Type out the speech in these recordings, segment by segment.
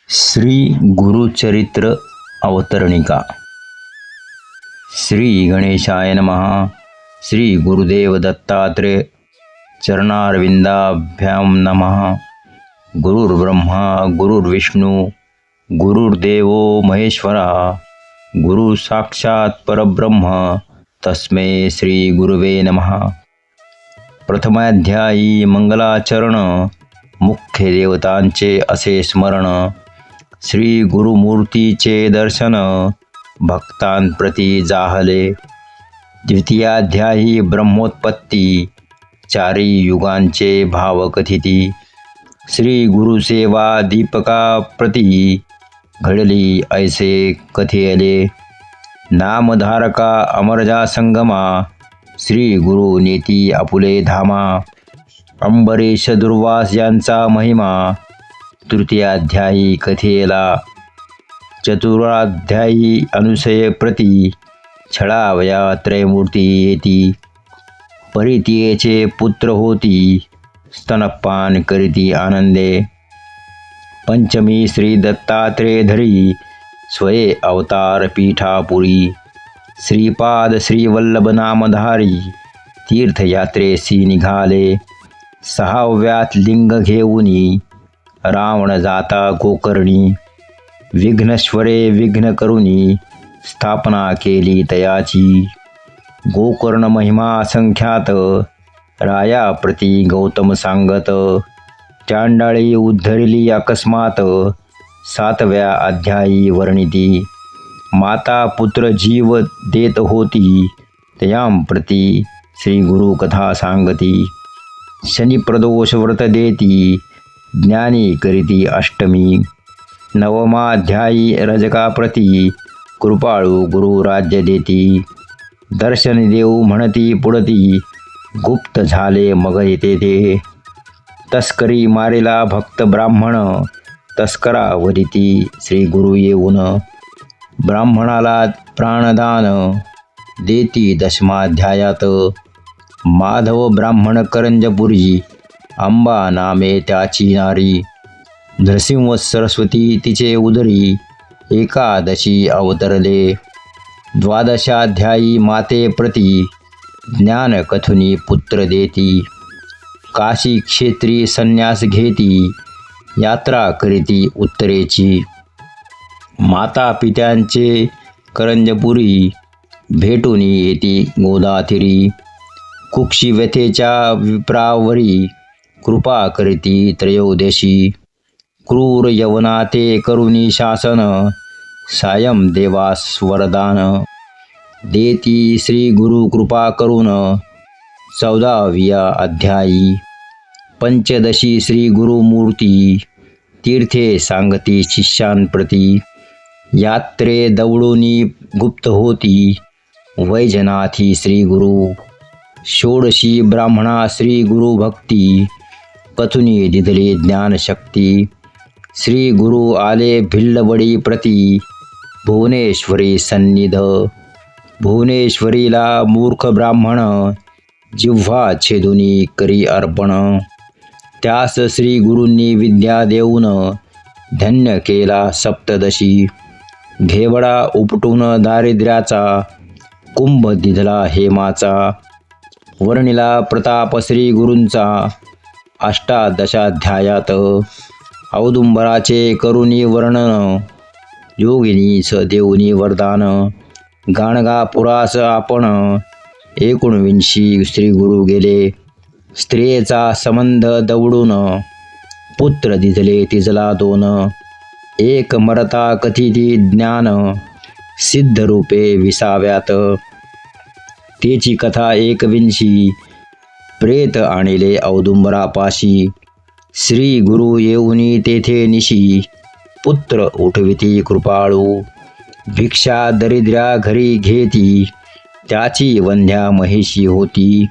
श्री गुरुचरित्र अवतरणिका। श्री गणेशाय नमः। श्री गुरुदेव दत्तात्रेय चरणारविंदाभ्यां नमः। गुरुर्ब्रह्मा गुरुर्विष्णु गुरुर्देवो महेश्वरः। गुरु साक्षात् परब्रह्म तस्मै श्री गुरुवे नमः। प्रथमाध्यायी मंगलाचरण। मुख्य देवतांचे असे स्मरण। श्री गुरुमूर्तीचे दर्शन भक्तांप्रती जाहले। द्वितीयाध्यायी ब्रह्मोत्पत्ती। चारी युगांचे भाव कथिती। श्री गुरुसेवा दीपकाप्रती घडली ऐसे कथेयले। नामधारका अमरजा संगमा। श्री गुरु नेती आपुले धामा। अंबरीश दुर्वास यांचा महिमा। तृतीयाध्यायी कथेला। चतुराध्यायी अनुसये प्रती छळावया त्रयमूर्ती येती। परितीयेचे पुत्र होती स्तनपान करीती आनंदे। पंचमी श्री दत्तात्रेय धरी स्वये अवतार पीठापुरी। श्रीपाद श्रीवल्लभ नामधारी तीर्थयात्रेसी निघाले। सहाव्यात लिंग घेऊनी रावण जाता गोकर्णी। विघ्नेश्वरे विघ्न करुनी स्थापना केली तयाची। गोकर्ण महिमा संख्यात राया प्रती गौतम सांगत। चांडाळी उद्धरली अकस्मात सातव्या अध्यायी वर्णिती। माता पुत्र जीव देत होती तयां प्रती श्री गुरु कथा सांगती। शनी प्रदोष व्रत देती ज्ञानी करीती अष्टमी। नवमाध्यायी रजकाप्रती कृपाळू गुरु राज्य देती। दर्शन देऊ म्हणती पुढती गुप्त झाले मग तेथे। तस्करी मारिला भक्त ब्राह्मण तस्करावरिती श्री गुरु येऊन। ब्राह्मणाला प्राणदान देती दशमाध्यायात। माधव ब्राह्मण करंजपुरी अंबा नामे त्याची नारी। नृसिंह सरस्वती तिचे उदरी एकादशी अवतरले। द्वादशाध्यायी माते प्रती ज्ञान कथुनी पुत्र देती। काशी क्षेत्री संन्यास घेती यात्रा करीती उत्तरेची। माता पित्यांचे करंजपुरी भेटून येती गोदाथिरी। कुक्षी व्यथेच्या विप्रावरी कृपा करीती त्रयोदशी। क्रूर यवना ते करुणी शासन सायं देवास वरदान देती श्री गुरु कृपा करून। 14व्या अध्यायी। पंचदशी श्री गुरुमूर्ती तीर्थे सांगती शिष्यांप्रती। यात्रे दौडूनी गुप्त होती वैजनाथी श्री गुरु। षोडशी ब्राह्मणा श्री गुरु भक्ती कथुनी दिधले ज्ञानशक्ती। श्री गुरु आले भिल्लवडी प्रती भुवनेश्वरी सन्निध। भुवनेश्वरीला मूर्ख ब्राह्मण जिव्हा छेदुनी करी अर्पण। त्यास श्री गुरूंनी विद्या देऊन धन्य केला सप्तदशी। घेवडा उपटून दारिद्र्याचा कुंभ दिधला हेमाचा। वर्णिला प्रताप श्री गुरूंचा अष्टादशाध्यायात। औदुंबराचे करुणी वर्णन योगिनी स देऊनी वरदान। गाणगापुरास आपण 19 श्री गुरु गेले। स्त्रियेचा संबंध दवडून पुत्र दिधले तिजला 2। एक मरता कथिती ज्ञान सिद्ध रूपे विसाव्यात। तेची कथा 21 प्रेत आणिले औदुंबरापाशी। श्री गुरु येऊनी तेथे निशी पुत्र उठविती कृपाळू। भिक्षा दरिद्र्या घरी घेती त्याची वंध्या महिषी होती।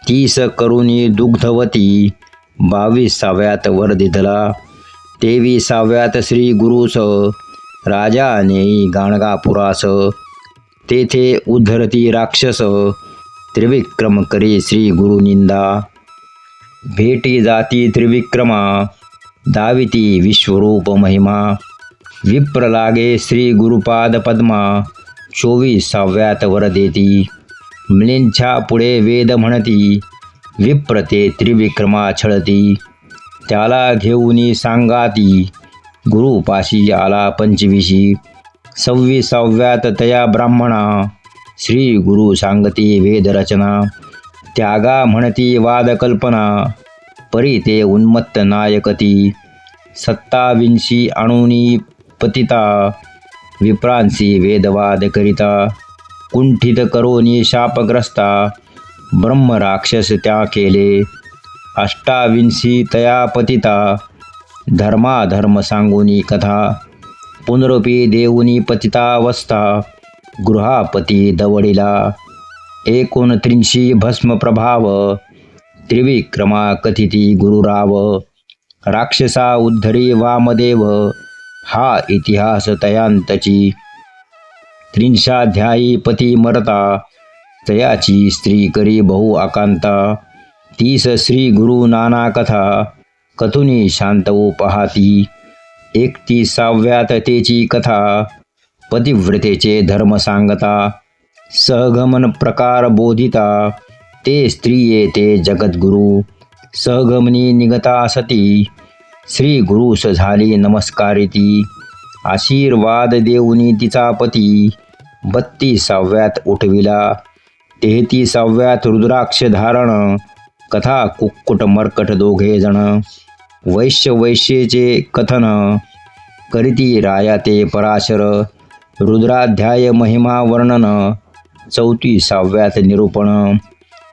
30 करुणी दुग्धवती 22व्यात वर दिधला। 23व्यात श्री गुरुस राजा नेई गाणगापुरास। तेथे उद्धरती राक्षस त्रिविक्रम करी श्री गुरु निंदा। भेटी जाती त्रिविक्रमा दाविती विश्वरूप महिमा विप्र लागे श्री गुरुपाद पद्मा 24व्यात वर देती. मुलींच्या पुढे वेद म्हणती विप्र ते त्रिविक्रमा छळती. त्याला घेऊनी सांगाती गुरुपाशी आला 25. 26व्यात तया ब्राह्मणा श्री गुरु सांगती वेदरचना. त्यागा म्हणती वादकल्पना परी ते उन्मत्त नायकती. 27 अणुनी पतिता विप्रांसी वेदवाद करिता. कुंठित करोनी शापग्रस्ता ब्रह्म राक्षस त्या केले. 28 तया पतिता धर्माधर्म सांगुनी कथा. पुनरुपी देऊनी पतितावस्था गृहापती दवडिला. 29 भस्म प्रभाव त्रिविक्रमा कथिती गुरुराव. राक्षसा उद्धरी वामदेव हा इतिहास तयांतची. 30 पती मरता तयाची स्त्री करी बहु आकांता. 30 श्री गुरु नाना कथा कथुनी शांतवू पहाती. 31व्यात तेची कथा पतिव्रतेचे धर्म सांगता. सहगमन प्रकार बोधिता ते स्त्रिये ते जगद्गुरु. सहगमनी निगता सती श्री गुरुस झाली नमस्कारिती. आशीर्वाद देऊनी तिचा पती 32व्यात उठविला. 33व्यात रुद्राक्ष धारण कथा कुक्कुट मर्कट दोघे जण. वैश्येचे कथन करीती राया ते पराशर. रुद्राध्याय महिमा वर्णन 34व्यात निरूपण.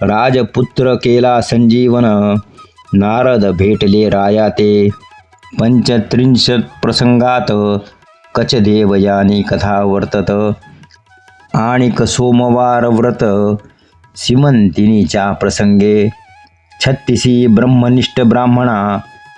राजपुत्र केला संजीवन नारद भेटले राया ते. 35 प्रसंगात कचदेव यानी कथा वर्तत. आणिक सोमवार व्रत सीमंतिनीच्या प्रसंगे. 36 ब्रह्मनिष्ठ ब्राह्मणा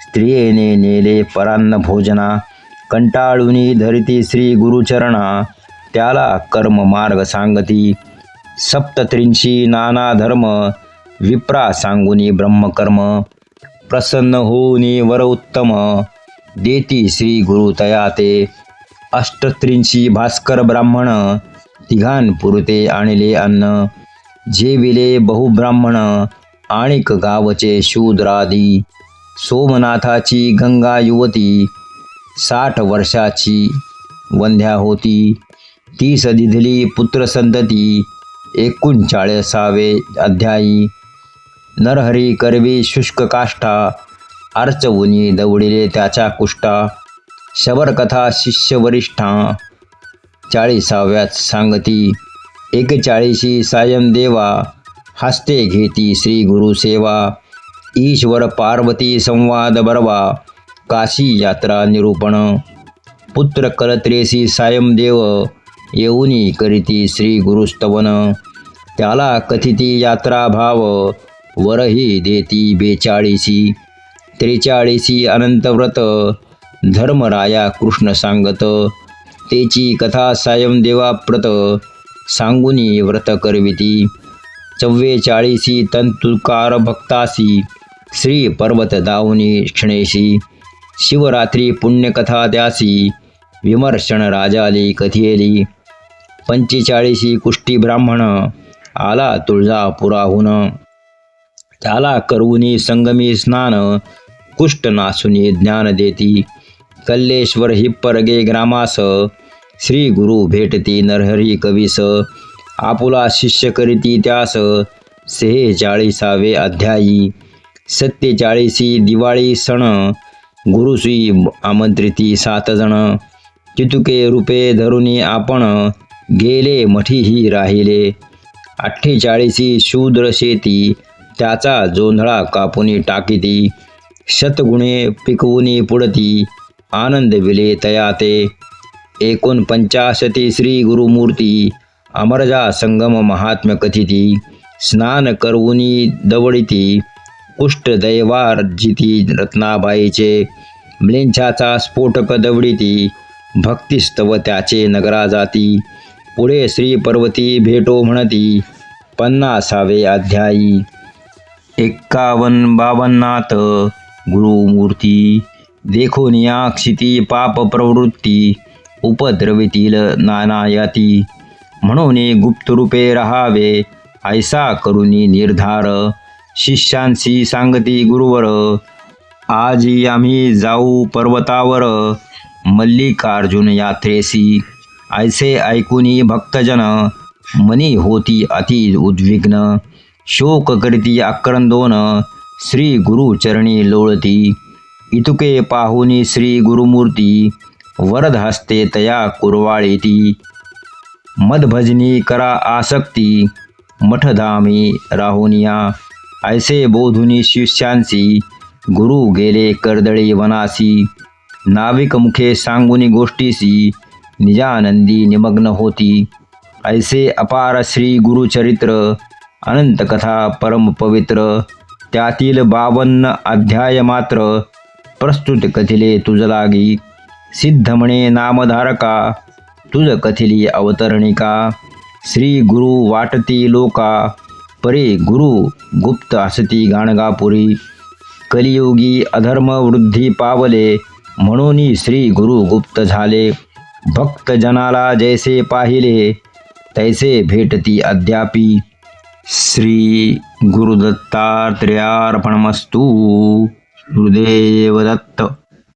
स्त्रियेने नेले परान्न भोजना. कंटाळुनी धरिती श्री गुरुचरणा त्याला कर्म मार्ग सांगती. 37 नाना धर्म विप्रा सांगुनी ब्रह्मकर्म. प्रसन्न होऊनी वर उत्तम देती श्री गुरु तया ते. 38 भास्कर ब्राह्मण तिघांपुरते आणले अन्न. जेविले बहुब्राह्मण आणिक गावचे शूद्रादी. सोमनाथाची गंगा युवती 60 वर्षाची वंध्या होती. 30 दिधली पुत्र संतती 39वे अध्यायी. नरहरी करवी शुष्क काष्ठा अर्चवुनी दवडिले त्याच्या कुष्ठा. शबरकथा शिष्य वरिष्ठा 40व्यात सांगती. 41 सायं देवा हस्ते घेती श्री गुरु सेवा. ईश्वर पार्वती संवाद बरवा काशी यात्रा निरूपण. पुत्र कलत्रेसी सायं देव येऊनी करीती श्री गुरुस्तवन. त्याला कथिती यात्रा भाव वरही देती 42. 43 अनंतव्रत धर्मराया कृष्ण सांगत. तेची कथा सायं देवाप्रत सांगुनी व्रत करविती. 44 तंतुकार भक्तासी श्री पर्वत दाऊनी क्षणेशी. शिवरात्री पुण्यकथा त्यासी विमर्शन राजाली कथियेली. 45 कुष्टी ब्राह्मण आला तुळजापुराहून. त्याला करूनी संगमी स्नान कुष्ट नासुनी ज्ञान देती. कल्लेश्वर हिप्परगे ग्रामास श्री गुरु भेटती नरहरी कवीस. आपुला शिष्य करीती त्यास 46वे अध्यायी. 47 दिवाळी सण गुरुश्री आमंत्रिती 7 जण. चितुके रूपे धरुनी आपण गेले मठीही राहिले. 48 शूद्र शेती त्याचा जोंधळा कापुनी टाकीती. शतगुणे पिकवुनी पुढती आनंद विले तया ते. 49 श्री गुरुमूर्ती अमरजा संगम महात्म्य कथिती. स्नान करवुनी दवडिती कुष्ठ दैवार्जिती रत्नाबाईचे. म्लेच्छाचा स्फोटक दवडिती भक्तिस्तव त्याचे नगरा जाती. पुढे श्री पर्वती भेटो म्हणती 50वे अध्यायी. 51 52 गुरुमूर्ती देखोनिया क्षिती पाप प्रवृत्ती उपद्रवितील नानायाती. म्हणून गुप्तरूपे राहावे ऐसा करुनी निर्धार. शिष्यांशी सांगती गुरुवर आजी आम्ही जाऊ पर्वतावर. मल्लिकार्जुन यात्रेसी ऐसे ऐकुनी भक्तजन मनी होती अति उद्विग्न. शोक करीती आक्रंदोन श्री गुरुचरणी लोळती. इतुके पाहुनी श्री गुरुमूर्ती वरद हस्ते तया कुरवाळीती. मदभजनी करा आसक्ती मठधामी राहुनिया. ऐसे बोधुनी शिष्यांसी गुरु गेले कर्दळी वनासी. नाविक मुखे सांगुनी गोष्टीसी निजानंदी निमग्न होती. ऐसे अपार श्री गुरुचरित्र अनंत कथा परम पवित्र. त्यातील 52 अध्याय मात्र प्रस्तुत कथिले तुझ लागी. सिद्ध म्हणे नामधारका तुझ कथिली अवतरणिका. श्री गुरु वाटती लोका परे गुरु गुप्त असती गाणगापुरी. कलियुगी अधर्म वृद्धी पावले म्हणून श्री गुरु गुप्त झाले. भक्तजनाला जैसे पाहिले तैसे भेटती अद्यापी. श्री गुरुदत्तात्रेयार्पणमस्तु. गुरुदेव दत्त.